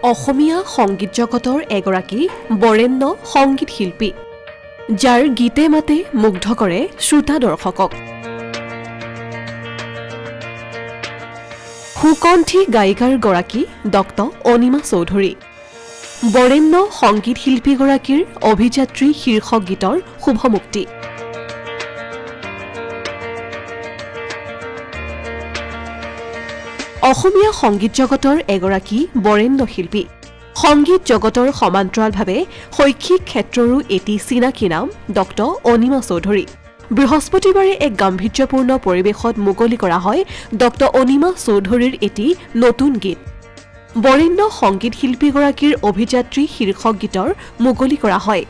অসমীয়া সংগীত জগতৰ এগৰাকী বৰেণ্য সংগীত শিল্পী যাৰ গীতে মাতে মুগ্ধ কৰে শ্ৰোতা দৰ্শকক সুকণ্ঠী গায়িকাৰ গৰাকী ডক্টৰ অনিমা চৌধুৰী বৰেণ্য সংগীত শিল্পীগৰাকীৰ অভিযাত্ৰী শীৰ্ষক গীতৰ শুভমুক্তি অসমীয়া সংগীত জগতৰ এগৰাকী বৰেণ্য শিল্পী সংগীত জগতৰ সমান্তৰালভাৱে শৈক্ষিক ক্ষেত্ৰৰো এটি চিনাকি নাম ডক্টৰ অনিমা চৌধুৰী বৃহস্পতিবাৰে এক গাম্ভীৰ্যপূৰ্ণ পৰিৱেশত মুকলি কৰা হয় ডক্টৰ অনিমা চৌধুৰীৰ এটি নতুন গীত বৰেণ্য সংগীত শিল্পীগৰাকীৰ অভিযাত্ৰী শীৰ্ষক গীতৰ মুকলি কৰা হয়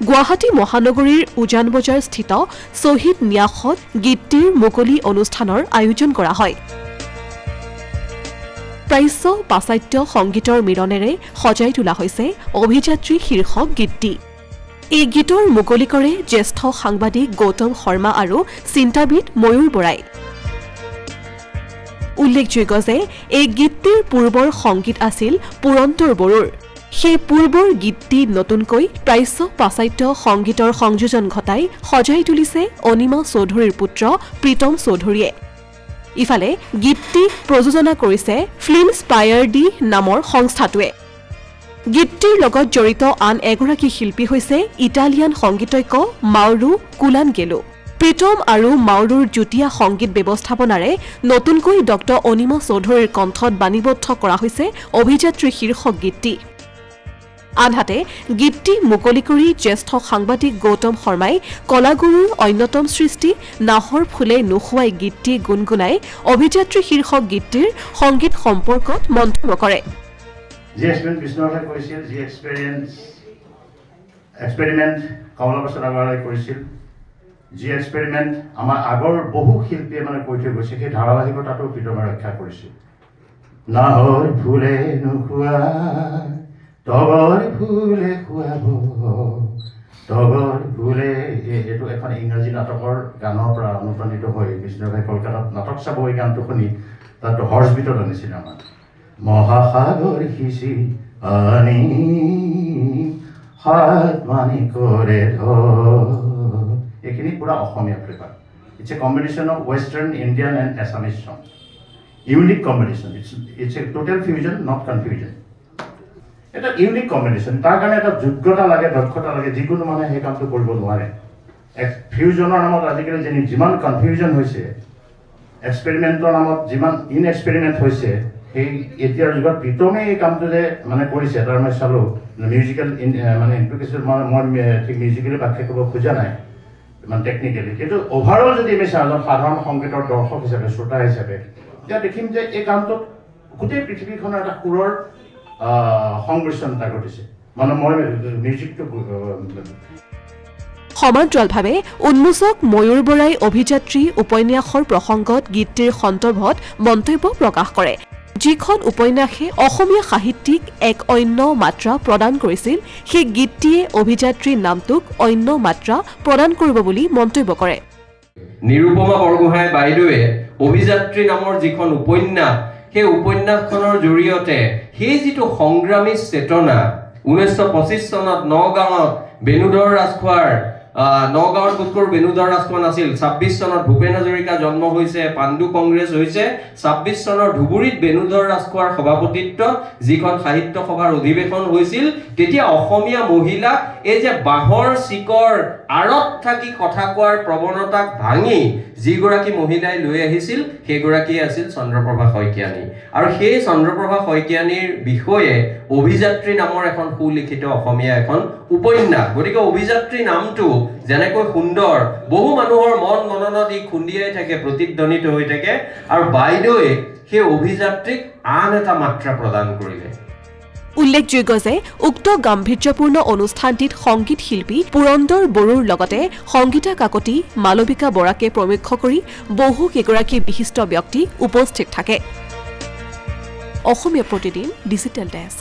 গুৱাহাটী মহানগৰীৰ উজান বজাৰ স্থিত শহীদ ন্যাসত গীতটিৰ মুকলি অনুষ্ঠানৰ আয়োজন কৰা হয় প্ৰাচ্য পাশ্চাত্য সংগীতৰ মিলনেৰে সজাই তোলা হৈছে অভিযাত্ৰী শীৰ্ষক গীতটি এই গীতৰ মুকলি কৰে জ্যেষ্ঠ সাংবাদিক গৌতম শৰ্মা আৰু চিন্তাবিদ ময়ূৰ বৰাই উল্লেখযোগ্য যে এই গীতটিৰ পূৰ্বৰ সংগীত আছিল পুৰন্তৰ বড়োৰ সেই পূৰ্বৰ গীতটি নতুনকৈ প্ৰাচ্য পাশ্চাত্য সংগীতৰ সংযোজন ঘটাই সজাই তুলিছে অনিমা চৌধুৰীৰ পুত্ৰ প্ৰীতম চৌধুৰীয়ে ইফালে গীতটি প্ৰযোজনা কৰিছে ফিল্মস্পায়াৰ ডি নামৰ সংস্থাটোৱে গীতটিৰ লগত জড়িত আন এগৰাকী শিল্পী হৈছে ইটালিয়ান সংগীতজ্ঞ মাউৰো কুলানগেলো প্ৰীতম আৰু মাউৰোৰ যুটীয়া সংগীত ব্যৱস্থাপনাৰে নতুনকৈ ডক্টৰ অনিমা চৌধুৰীৰ কণ্ঠত বাণীবদ্ধ কৰা হৈছে অভিযাত্ৰী শীৰ্ষক গীতটি আনহাতে গীতটি মুকলি কৰি জ্যেষ্ঠ সাংবাদিক গৌতম শৰ্মাই কলাগুৰুৰ অন্যতম সৃষ্টি নাহৰ ফুলে নোখোৱাই গীতটি গুণগুণাই অভিযাত্ৰী শীৰ্ষক গীতটিৰ সংগীত সম্পৰ্কত মন্তব্য কৰে যি এক্সপেৰিমেণ্ট আমাৰ আগৰ বহু শিল্পীয়ে কৈ থৈ গৈছে সেই ধাৰাবাহিকতাটো প্ৰীতমে ৰক্ষা কৰিছিল নাহৰ ফুলে নোখোৱাই তগৰ ফুলে খুৱাব তগৰ ফুলে এইটো এখন ইংৰাজী নাটকৰ গানৰ পৰা অনুপ্ৰাণিত হৈ বিষ্ণুভাই কলকাতাত নাটক চাব এই গানটো শুনি তাত হৰ্ষ বিটত আনিছিল আমাৰ মহাসাগৰ সিঁচি আনি হাত মানি কৰে এইখিনি পুৰা Asomiya flavour it's a combination of western Indian and Assamese song unique combination it's a total fusion not confusion এটা ইউনিক কম্বিনেশ্যন তাৰ কাৰণে এটা যোগ্যতা লাগে দক্ষতা লাগে যিকোনো মানে সেই কামটো কৰিব নোৱাৰে ফিউজনৰ নামত আজিকালি যিমান কনফিউজন হৈছে এক্সপেৰিমেণ্টৰ নামত যিমান ইনএক্সপেৰিমেণ্ট হৈছে সেই এতিয়াৰ যুগত প্ৰীতমে এই কামটো যে কৰিছে তাৰ মই চালোঁ মিউজিকেল ইমপ্লিকেশ্যন মই ঠিক মিউজিকেলি ব্যাখ্যা কৰিব খোজা নাই ইমান টেকনিকেলি কিন্তু অভাৰঅল যদি আমি চাওঁ সাধাৰণ সংগীতৰ দৰ্শক হিচাপে শ্ৰোতা হিচাপে তেতিয়া দেখিম যে এই কামটোত গোটেই পৃথিৱীখনৰ এটা সুৰৰ সংমিশ্ৰণতা ঘটিছে মই মিউজিকটো সমান্তৰালভাৱে উন্মোচক ময়ূৰ বৰাই অভিযাত্ৰী উপন্যাসৰ প্ৰসংগত গীতটিৰ সন্দৰ্ভত মন্তব্য প্ৰকাশ কৰে যিখন উপন্যাসে অসমীয়া সাহিত্যিক এক অন্য মাত্ৰা প্ৰদান কৰিছিল সেই গীতটিয়ে অভিযাত্ৰীৰ নামটোক অন্য মাত্ৰা প্ৰদান কৰিব বুলি মন্তব্য কৰে নিৰুপমা বৰগোহাঁই বাইদেৱে অভিযাত্ৰী নামৰ যিখন উপন্যাস সেই উপন্যাসখনৰ জৰিয়তে সেই যিটো সংগ্ৰামী চেতনা 1925 চনত নগাঁৱত বেনুধৰ ৰাজখোৱাৰ নগাঁৱৰ কোটকৰ বেনুধৰ ৰাজখোৱা নাছিল 26 চনত ভূপেন হাজৰিকা জন্ম হৈছে পাণ্ডু কংগ্ৰেছ হৈছে 26 চনৰ ধুবুৰীত বেনুধৰ ৰাজখোৱাৰ সভাপতিত্বত যিখন সাহিত্য সভাৰ অধিৱেশন হৈছিল তেতিয়া অসমীয়া মহিলাক এই যে বাঁহৰ চিকৰ আৰত থাকি কথা কোৱাৰ প্ৰৱণতাক ভাঙি যিগৰাকী মহিলাই লৈ আহিছিল সেইগৰাকী আছিল চন্দ্ৰপ্ৰভা শইকীয়ানী আৰু সেই চন্দ্ৰপ্ৰভা শইকীয়ানীৰ বিষয়ে অভিযাত্ৰী নামৰ এখন সুলিখিত অসমীয়া এখন উপন্যাস গতিকে অভিযাত্ৰী নামটো যেনেকৈ সুন্দৰ বহু মানুহৰ মন মননত ই খুন্দিয়াই থাকে প্ৰতিধ্বনিত হৈ থাকে আৰু বাইদেৱে সেই অভিযাত্ৰীক আন এটা মাত্ৰা প্ৰদান কৰিলে উল্লেখযোগ্য যে উক্ত গাম্ভীৰ্যপূৰ্ণ অনুষ্ঠানটিত সংগীত শিল্পী পুৰন্দৰ বড়োৰ লগতে সংগীতা কাকতি মালবিকা বৰাকে প্ৰমুখ্য কৰি বহু কেইগৰাকী বিশিষ্ট ব্যক্তি উপস্থিত থাকে অসমীয়া প্ৰতিদিন ডিজিটেল ডেস্ক